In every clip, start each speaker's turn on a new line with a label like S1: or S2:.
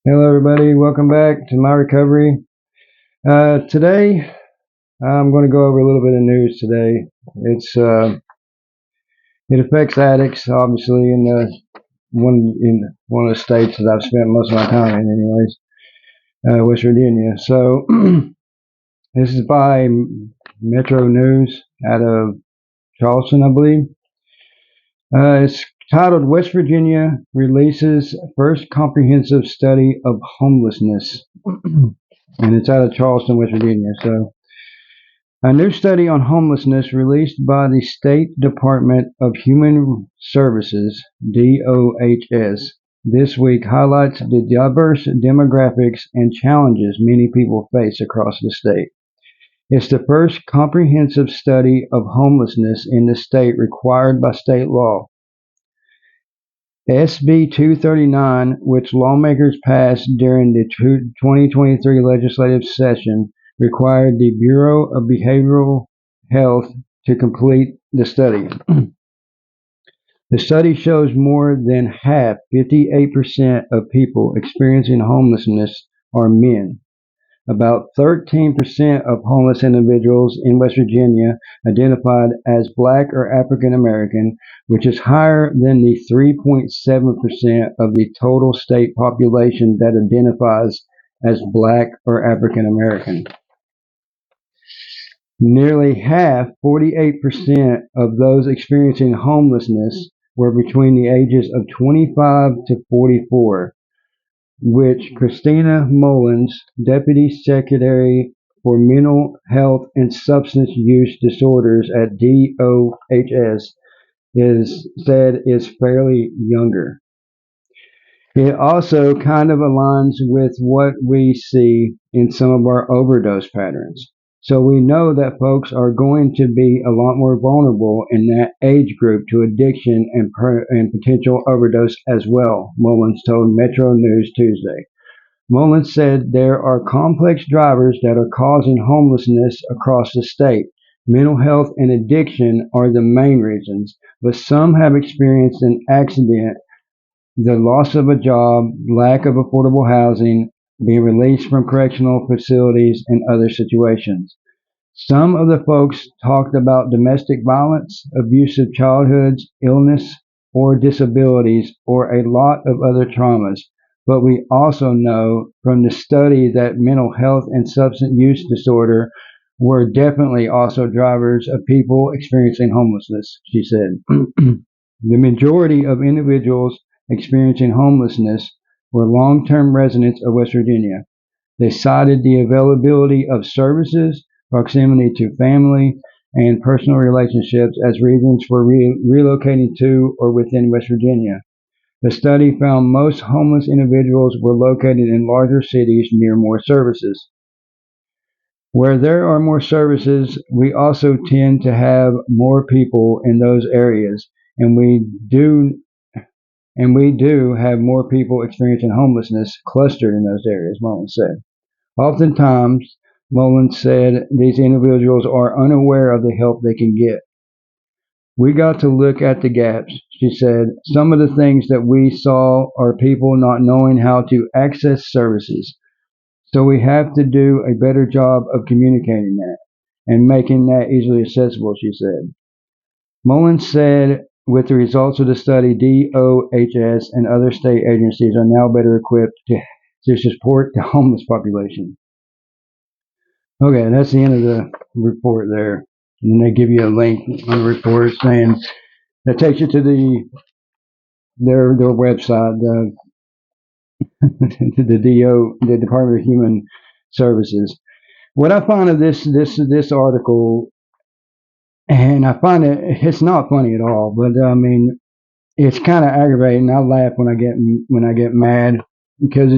S1: Hello, everybody. Welcome back to my recovery. Today, I'm going to go over a little bit of news today. It affects addicts, obviously, in one of the states that I've spent most of my time in, anyways, West Virginia. So this is by Metronews out of Charleston, I believe. It's titled "West Virginia Releases First Comprehensive Study of Homelessness." And it's out of Charleston, West Virginia. So, a new study on homelessness released by the State Department of Human Services (DOHS) this week highlights the diverse demographics and challenges many people face across the state. It's the first comprehensive study of homelessness in the state required by state law. SB 239, which lawmakers passed during the 2023 legislative session, required the Bureau of Behavioral Health to complete the study. The study shows more than half, 58%, of people experiencing homelessness are men. About 13% of homeless individuals in West Virginia identified as Black or African American, which is higher than the 3.7% of the total state population that identifies as Black or African American. Nearly half, 48%, of those experiencing homelessness were between the ages of 25 to 44. Which Christina Mullins, Deputy Secretary for Mental Health and Substance Use Disorders at DOHS, said is fairly younger. It also kind of aligns with what we see in some of our overdose patterns. So we know that folks are going to be a lot more vulnerable in that age group to addiction and potential overdose as well, Mullins told Metronews Tuesday. Mullins said there are complex drivers that are causing homelessness across the state. Mental health and addiction are the main reasons, but some have experienced an accident, the loss of a job, lack of affordable housing, being released from correctional facilities, and other situations. Some of the folks talked about domestic violence, abusive childhoods, illness, or disabilities, or a lot of other traumas. But we also know from the study that mental health and substance use disorder were definitely also drivers of people experiencing homelessness, she said. The majority of individuals experiencing homelessness were long-term residents of West Virginia. They cited the availability of services, proximity to family, and personal relationships as reasons for relocating to or within West Virginia. The study found most homeless individuals were located in larger cities near more services. Where there are more services, we also tend to have more people in those areas, and we do have more people experiencing homelessness clustered in those areas, Mullins said. Oftentimes, Mullins said these individuals are unaware of the help they can get. We got to look at the gaps, she said. Some of the things that we saw are people not knowing how to access services. So we have to do a better job of communicating that and making that easily accessible, she said. Mullins said with the results of the study, DOHS and other state agencies are now better equipped to support the homeless population. Okay, that's the end of the report there. And then they give you a link on the report saying that takes you to their website, to the Department of Human Services. What I find of this article, and I find it's not funny at all, but I mean it's kind of aggravating. I laugh when I get mad because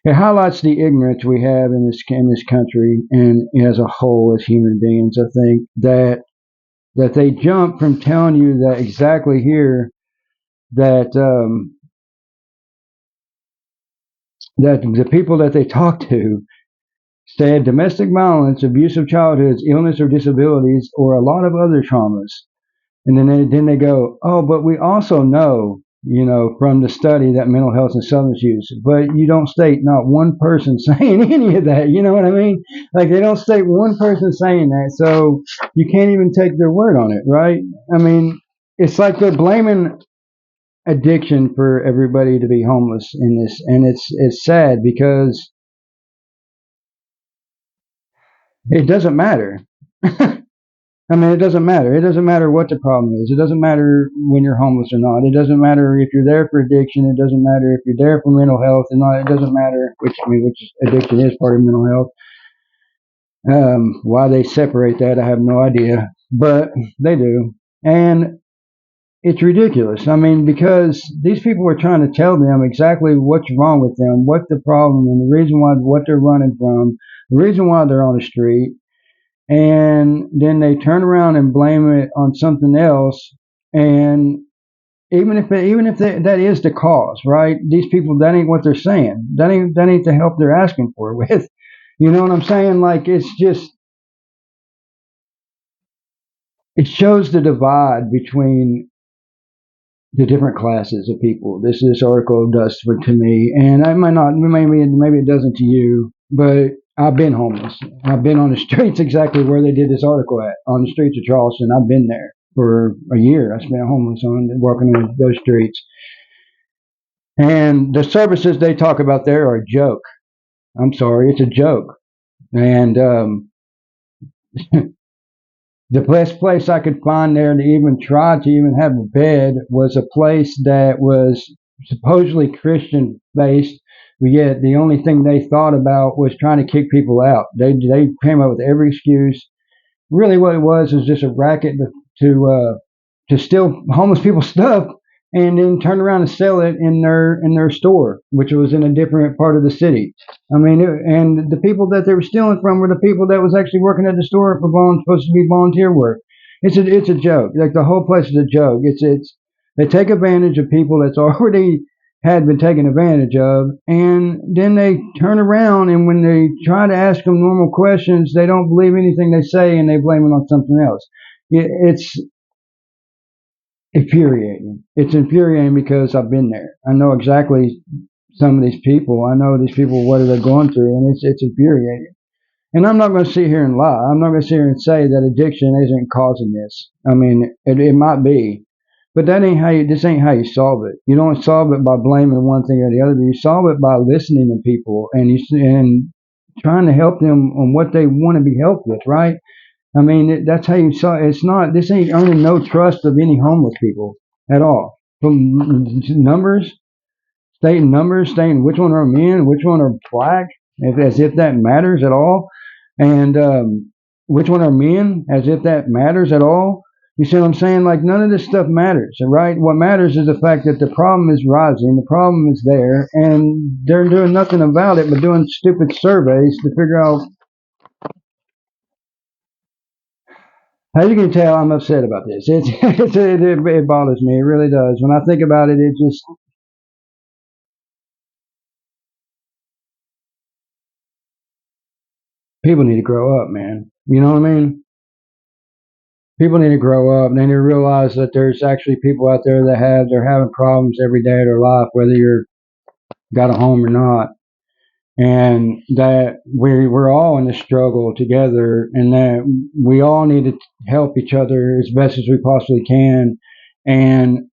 S1: it highlights the ignorance we have in this country and as a whole as human beings. I think that they jump from telling you that exactly here that that the people that they talk to said domestic violence, abusive childhoods, illness or disabilities, or a lot of other traumas. And then they go, oh, but we also know from the study that mental health and substance use, but you don't state not one person saying any of that. You know what I mean? Like they don't state one person saying that, so you can't even take their word on it, right? I mean, it's like they're blaming addiction for everybody to be homeless in this, and it's sad because it doesn't matter. I mean, it doesn't matter. It doesn't matter what the problem is. It doesn't matter when you're homeless or not. It doesn't matter if you're there for addiction. It doesn't matter if you're there for mental health or not. It doesn't matter which addiction is part of mental health. Why they separate that, I have no idea, but they do, and it's ridiculous. I mean, because these people are trying to tell them exactly what's wrong with them, what the problem, and the reason why what they're running from, the reason why they're on the street. And then they turn around and blame it on something else. And even if that is the cause, right? These people, that ain't what they're saying. That ain't the help they're asking for with. You know what I'm saying? Like it's just it shows the divide between the different classes of people. This article does for to me, and I might not, maybe it doesn't to you, but I've been homeless. I've been on the streets exactly where they did this article at, on the streets of Charleston. I've been there for a year. I spent homeless walking on those streets, and the services they talk about there are a joke. I'm sorry, it's a joke, and the best place I could find there to even try to even have a bed was a place that was supposedly Christian based, but yet the only thing they thought about was trying to kick people out. They came up with every excuse. Really, what it was just a racket to steal homeless people's stuff and then turn around and sell it in their store, which was in a different part of the city. I mean, and the people that they were stealing from were the people that was actually working at the store for supposed to be volunteer work. It's a joke. Like the whole place is a joke. It's they take advantage of people that's already had been taken advantage of, and then they turn around and when they try to ask them normal questions, they don't believe anything they say and they blame it on something else. It's infuriating. It's infuriating because I've been there. I know exactly some of these people. I know these people, what are they going through, and it's infuriating. And I'm not going to sit here and lie. I'm not going to sit here and say that addiction isn't causing this. I mean, it might be, but that ain't how you. This ain't how you solve it. You don't solve it by blaming one thing or the other. You solve it by listening to people and trying to help them on what they want to be helped with. Right? I mean, that's how you saw. It's not. This ain't earning no trust of any homeless people at all. From numbers, stating which one are men, which one are black, as if that matters at all, and which one are men, as if that matters at all. You see what I'm saying? Like none of this stuff matters, right? What matters is the fact that the problem is rising, the problem is there, and they're doing nothing about it but doing stupid surveys to figure out. As you can tell, I'm upset about this. It bothers me. It really does. When I think about it, it just people need to grow up, man. You know what I mean? People need to grow up. And they need to realize that there's actually people out there that they're having problems every day of their life, whether you're got a home or not, and that we're all in the struggle together, and that we all need to help each other as best as we possibly can, and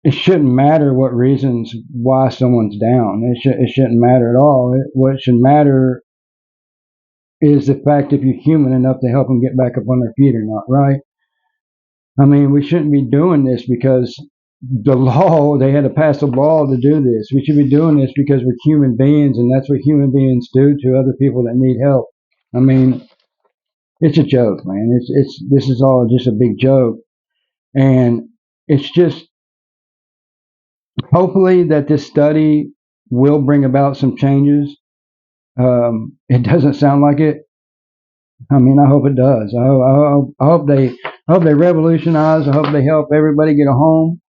S1: it shouldn't matter what reasons why someone's down. It shouldn't matter at all. What should matter is the fact if you're human enough to help them get back up on their feet or not, right? I mean, we shouldn't be doing this because they had to pass a law to do this. We should be doing this because we're human beings, and that's what human beings do to other people that need help. I mean, it's a joke, man. This is all just a big joke, and it's just hopefully that this study will bring about some changes. It doesn't sound like it. I mean, I hope it does. I hope they revolutionize. I hope they help everybody get a home.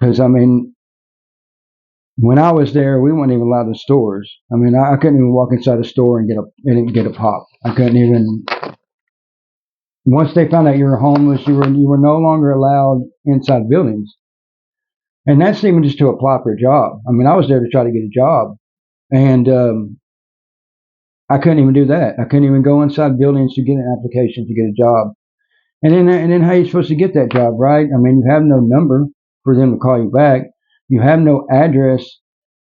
S1: Because I mean, when I was there, we weren't even allowed in stores. I mean, I couldn't even walk inside a store and get a pop. I couldn't even once they found out you were homeless, you were no longer allowed inside buildings. And that's even just to apply for a job. I mean, I was there to try to get a job, and I couldn't even do that. I couldn't even go inside buildings to get an application to get a job. And then how are you supposed to get that job, right? I mean, you have no number for them to call you back. You have no address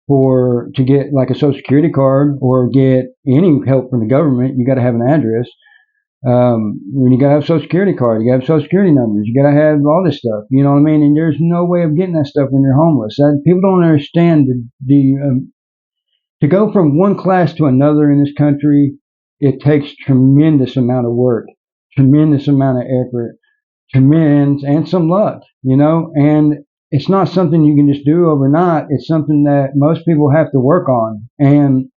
S1: to get like a social security card or get any help from the government. You got to have an address. When you got to have a social security card, you got to have social security numbers. You got to have all this stuff. You know what I mean? And there's no way of getting that stuff when you're homeless. People don't understand to go from one class to another in this country. It takes tremendous amount of work, tremendous amount of effort, tremendous and some luck. And it's not something you can just do overnight. It's something that most people have to work on. And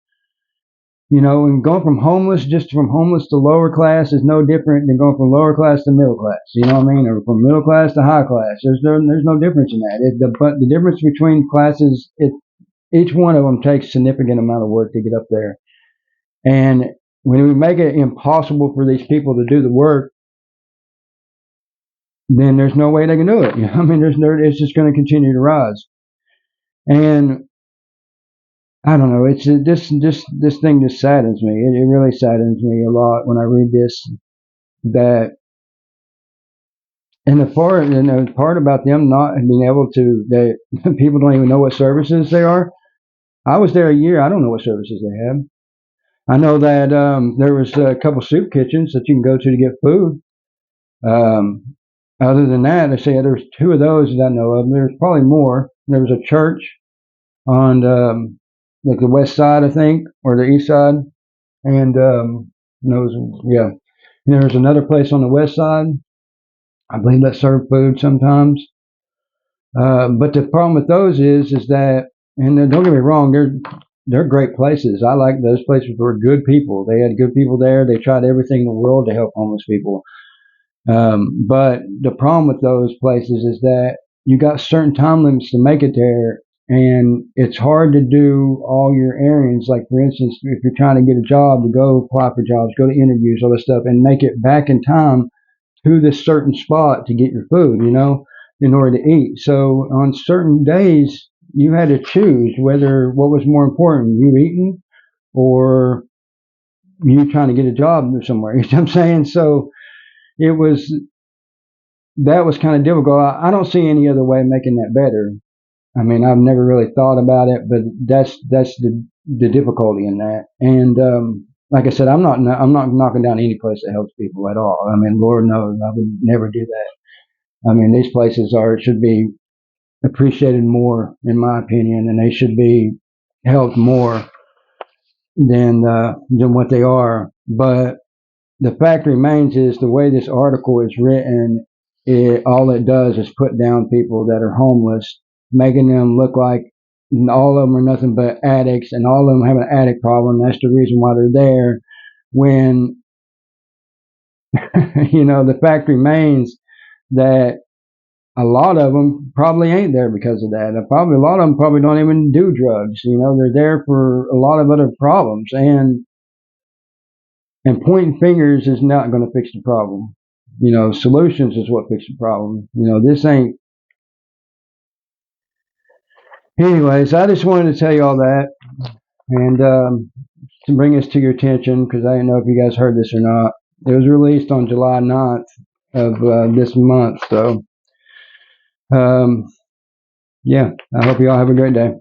S1: going from homeless to lower class is no different than going from lower class to middle class. You know what I mean? Or from middle class to high class. There's no difference in that. But the difference between classes, each one of them takes a significant amount of work to get up there. And when we make it impossible for these people to do the work, then there's no way they can do it. I mean, it's just going to continue to rise. And I don't know. It's this thing just saddens me. It really saddens me a lot when I read this. And the part about them not being able to, people don't even know what services they are. I was there a year. I don't know what services they have. I know that there was a couple soup kitchens that you can go to get food. Other than that, I say there's two of those that I know of. There's probably more. There was a church on like the west side, I think, or the east side, and yeah. And there was another place on the west side. I believe that served food sometimes. But the problem with those is that, and don't get me wrong, they're great places. I like those places were good people. They had good people there. They tried everything in the world to help homeless people. But the problem with those places is that you got certain time limits to make it there, and it's hard to do all your errands. Like, for instance, if you're trying to get a job, to go apply for jobs, go to interviews, all this stuff, and make it back in time to this certain spot to get your food, in order to eat. So on certain days, you had to choose what was more important, you eating or you trying to get a job somewhere. You know what I'm saying? So that was kind of difficult. I don't see any other way of making that better. I mean, I've never really thought about it, but that's the difficulty in that. And like I said, I'm not knocking down any place that helps people at all. I mean, Lord knows I would never do that. I mean, these places should be appreciated more, in my opinion, and they should be helped more than what they are. But the fact remains is the way this article is written, all it does is put down people that are homeless, making them look like all of them are nothing but addicts, and all of them have an addict problem. That's the reason why they're there. When the fact remains that a lot of them probably ain't there because of that. A lot of them probably don't even do drugs. They're there for a lot of other problems, and pointing fingers is not going to fix the problem. Solutions is what fix the problem. This ain't. Anyways, I just wanted to tell you all that, and to bring this to your attention, because I didn't know if you guys heard this or not. It was released on July 9th of this month. So, yeah, I hope you all have a great day.